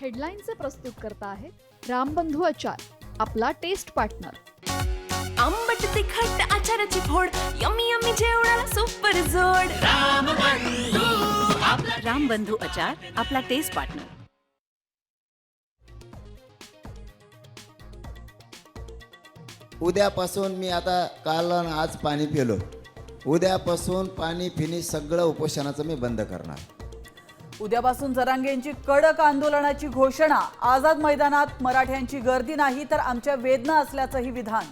हेडलाईनचे प्रस्तुत करता आहेत रामबंधू आचार, आपला टेस्ट पार्टनर। आंबट तिखट आचाराची फोड, यम्मी यम्मी जेवणाला सुपर जोड। रामबंधू आचार, आपला टेस्ट पार्टनर। उद्यापासून मी आता काल आणि आज पाणी पिलो, उद्यापासून पाणी पिणे सगळं उपोषणाचं मी बंद करणार। उद्यापासून जरांगेंची कडक आंदोलनाची घोषणा, आझाद मैदानात मराठ्यांची गर्दी नाही तर आमच्या वेदना असल्याचंही विधान।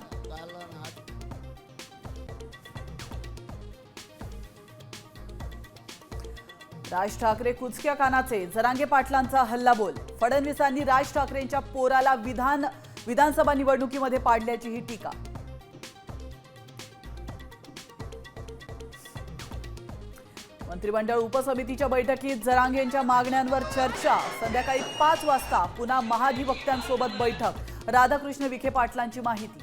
राज ठाकरे कुचक्या कानाचे, जरांगे पाटलांचा हल्लाबोल। फडणवीसांनी राज ठाकरेंच्या पोराला विधानसभा निवडणुकीमध्ये पाडल्याची ही टीका। मंत्रिमंडळ उपसमितीच्या बैठकीत जरांगेंच्या मागण्यांवर चर्चा। संध्याकाळी 5 वाजता पुन्हा महाधिवक्त्यांसोबत बैठक। राधाकृष्ण विखे पाटलांची माहिती।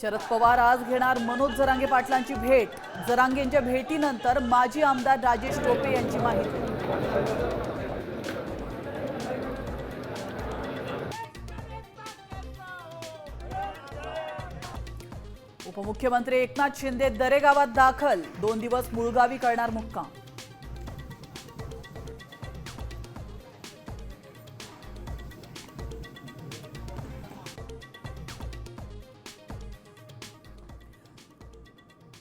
शरद पवार आज घेणार मनोज जरांगे पाटलांची भेट। जरांगेंच्या भेटीनंतर माजी आमदार राजेश टोपे यांची माहिती। उपमुख्यमंत्री एकनाथ शिंदे दरेगावात दाखल, 2 दिवस मुळगावी करणार मुक्काम।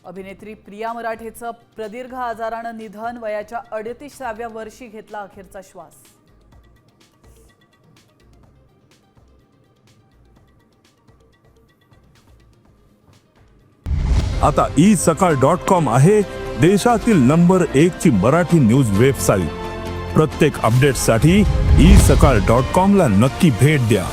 अभिनेत्री प्रिया मराठेचं प्रदीर्घ आजारानं निधन, वयाच्या 38व्या वर्षी घेतला अखेरचा श्वास। आता isakal.com आहे देशातील नंबर 1 ची मराठी न्यूज वेबसाईट। प्रत्येक अपडेटसाठी isakal.com ला नक्की भेट द्या।